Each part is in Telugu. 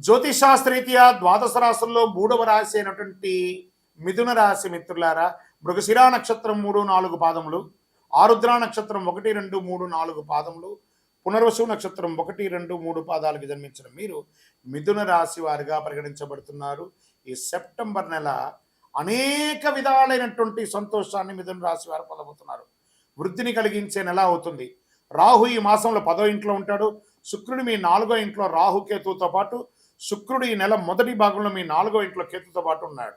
జ్యోతిషాస్త్రరీత్యా ద్వాదశ రాశుల్లో మూడవ రాశి అయినటువంటి మిథున రాశి మిత్రులారా, మృగశిరా నక్షత్రం 3, 4 పాదములు, ఆరుద్ర నక్షత్రం 1, 2, 3, 4 పాదములు, పునర్వసు నక్షత్రం 1, 2, 3 పాదాలకు జన్మించిన మీరు మిథున రాశి వారిగా పరిగణించబడుతున్నారు. ఈ సెప్టెంబర్ నెల అనేక విధాలైనటువంటి సంతోషాన్ని మిథున రాశి వారు పొందబోతున్నారు. వృద్ధిని కలిగించే నెల అవుతుంది. రాహు ఈ మాసంలో 10వ ఇంట్లో ఉంటాడు. శుక్రుడు మీ 4వ ఇంట్లో రాహు కేతువుతో పాటు, శుక్రుడు ఈ నెల మొదటి భాగంలో మీ 4వ ఇంట్లో కేతుతో పాటు ఉన్నాడు.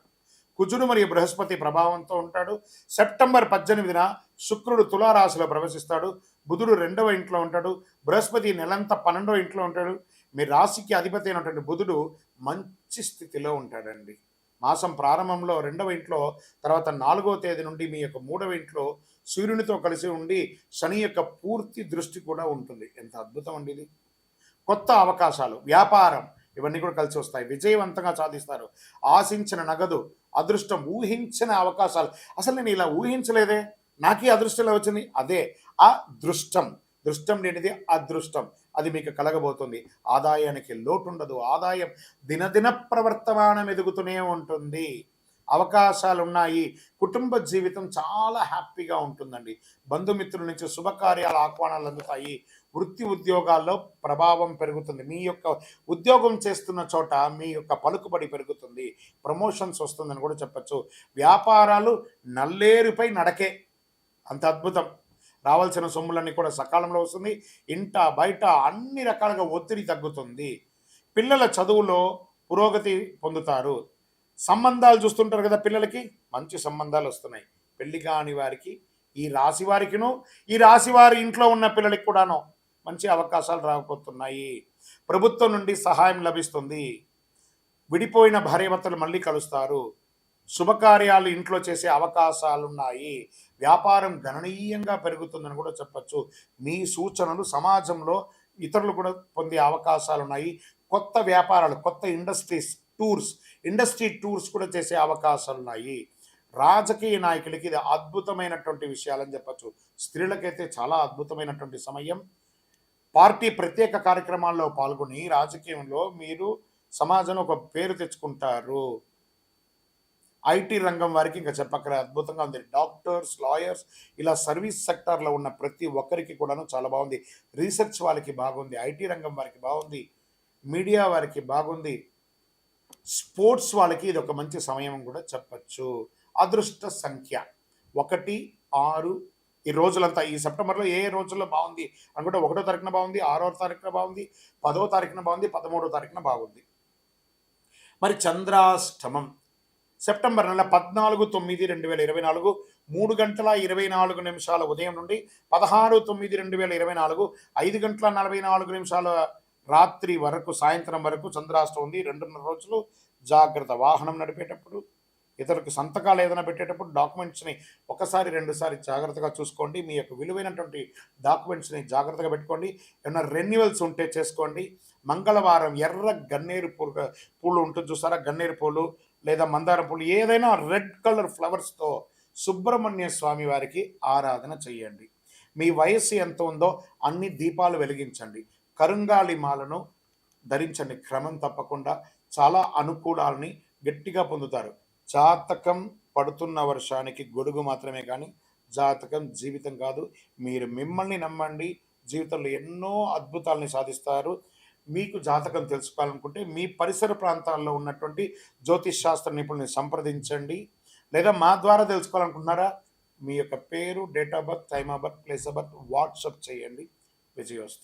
కుజుడు మరియు బృహస్పతి ప్రభావంతో ఉంటాడు. సెప్టెంబర్ 18న శుక్రుడు తులారాశిలో ప్రవేశిస్తాడు. బుధుడు 2వ ఇంట్లో ఉంటాడు. బృహస్పతి నెలంతా 12వ ఇంట్లో ఉంటాడు. మీ రాశికి అధిపతి అయినటువంటి బుధుడు మంచి స్థితిలో ఉంటాడండి. మాసం ప్రారంభంలో 2వ ఇంట్లో, తర్వాత 4వ తేదీ నుండి మీ యొక్క 3వ ఇంట్లో సూర్యునితో కలిసి ఉండి శని యొక్క పూర్తి దృష్టి కూడా ఉంటుంది. ఎంత అద్భుతం అండి ఇది. కొత్త అవకాశాలు, వ్యాపారం ఇవన్నీ కూడా కలిసి వస్తాయి. విజయవంతంగా సాధిస్తారు. ఆశించిన నగదు, అదృష్టం, ఊహించిన అవకాశాలు. అసలు నేను ఇలా ఊహించలేదే, నాకే అదృష్టం ఎలా వచ్చింది? అదే అదృష్టం. దృష్టం లేనిది అదృష్టం. అది మీకు కలగబోతుంది. ఆదాయానికి లోటు ఉండదు. ఆదాయం దినదిన ప్రవర్తమానం ఎదుగుతూనే ఉంటుంది. అవకాశాలు ఉన్నాయి. కుటుంబ జీవితం చాలా హ్యాపీగా ఉంటుందండి. బంధుమిత్రుల నుంచి శుభకార్యాల ఆహ్వానాలు అందుతాయి. వృత్తి ఉద్యోగాల్లో ప్రభావం పెరుగుతుంది. మీ యొక్క ఉద్యోగం చేస్తున్న చోట మీ యొక్క పలుకుబడి పెరుగుతుంది. ప్రమోషన్స్ వస్తుందని కూడా చెప్పచ్చు. వ్యాపారాలు నల్లేరుపై నడకే. అంత అద్భుతం. రావాల్సిన సొమ్ములన్నీ కూడా సకాలంలో వస్తుంది. ఇంట బయట అన్ని రకాలుగా ఒత్తిడి తగ్గుతుంది. పిల్లల చదువులో పురోగతి పొందుతారు. సంబంధాలు చూస్తుంటారు కదా, పిల్లలకి మంచి సంబంధాలు వస్తున్నాయి. పెళ్లి కాని వారికి, ఈ రాశి వారికిను, ఈ రాశి వారి ఇంట్లో ఉన్న పిల్లలకి కూడాను మంచి అవకాశాలు రాబోతున్నాయి. ప్రభుత్వం నుండి సహాయం లభిస్తుంది. విడిపోయిన భార్యాభర్తలు మళ్ళీ కలుస్తారు. శుభకార్యాలు ఇంట్లో చేసే అవకాశాలున్నాయి. వ్యాపారం గణనీయంగా పెరుగుతుందని కూడా చెప్పచ్చు. మీ సూచనలు సమాజంలో ఇతరులు కూడా పొందే అవకాశాలు ఉన్నాయి. కొత్త వ్యాపారాలు, కొత్త ఇండస్ట్రీ టూర్స్ కూడా చేసే అవకాశాలు ఉన్నాయి. రాజకీయ నాయకులకి ఇది అద్భుతమైనటువంటి విషయాలని చెప్పచ్చు. స్త్రీలకైతే చాలా అద్భుతమైనటువంటి సమయం. పార్టీ ప్రత్యేక కార్యక్రమాల్లో పాల్గొని రాజకీయంలో మీరు సమాజంలో ఒక పేరు తెచ్చుకుంటారు. ఐటీ రంగం వారికి ఇంకా చెప్పక్కర అద్భుతంగా ఉంది. డాక్టర్స్, లాయర్స్, ఇలా సర్వీస్ సెక్టార్లో ఉన్న ప్రతి ఒక్కరికి కూడాను చాలా బాగుంది. రీసెర్చ్ వాళ్ళకి బాగుంది. ఐటీ రంగం వారికి బాగుంది. మీడియా వారికి బాగుంది. స్పోర్ట్స్ వాళ్ళకి ఇది ఒక మంచి సమయం కూడా చెప్పచ్చు. అదృష్ట సంఖ్య 1, 6. ఈ రోజులంతా ఈ సెప్టెంబర్లో ఏ రోజుల్లో బాగుంది అనుకుంటే 1వ తారీఖున బాగుంది, 6వ తారీఖున బాగుంది, 10వ తారీఖున బాగుంది, 13వ తారీఖున బాగుంది. మరి చంద్రాష్టమం సెప్టెంబర్ నెల 14/9/2024 3:24 ఉదయం నుండి 16/9/2024 5:44 రాత్రి వరకు, సాయంత్రం వరకు చంద్రాష్టమం ఉంది. 2.5 రోజులు జాగ్రత్త. వాహనం నడిపేటప్పుడు, ఇతరులకు సంతకాలు ఏదైనా పెట్టేటప్పుడు డాక్యుమెంట్స్ని ఒకసారి 2 సారి జాగ్రత్తగా చూసుకోండి. మీ యొక్క విలువైనటువంటి డాక్యుమెంట్స్ని జాగ్రత్తగా పెట్టుకోండి. ఏమైనా రెన్యువల్స్ ఉంటే చేసుకోండి. మంగళవారం ఎర్ర గన్నేరు పూలు ఉంటుంది చూసారా, గన్నేరు పూలు లేదా మందారం పూలు, ఏదైనా రెడ్ కలర్ ఫ్లవర్స్తో సుబ్రహ్మణ్య స్వామి వారికి ఆరాధన చేయండి. మీ వయస్సు ఎంత ఉందో అన్ని దీపాలు వెలిగించండి. కరుంగాలి మాలను ధరించండి. క్రమం తప్పకుండా చాలా అనుకూలాలని గట్టిగా పొందుతారు. జాతకం పడుతున్న వర్షానికి గొడుగు మాత్రమే కానీ జాతకం జీవితం కాదు. మీరు మిమ్మల్ని నమ్మండి. జీవితంలో ఎన్నో అద్భుతాలని సాధిస్తారు. మీకు జాతకం తెలుసుకోవాలనుకుంటే మీ పరిసర ప్రాంతాల్లో ఉన్నటువంటి జ్యోతిష్ శాస్త్ర నిపుణుల్ని సంప్రదించండి. లేదా మా ద్వారా తెలుసుకోవాలనుకుంటున్నారా, మీ యొక్క పేరు, date of birth, time of birth, place of birth WhatsApp చేయండి. విజయోస్తు.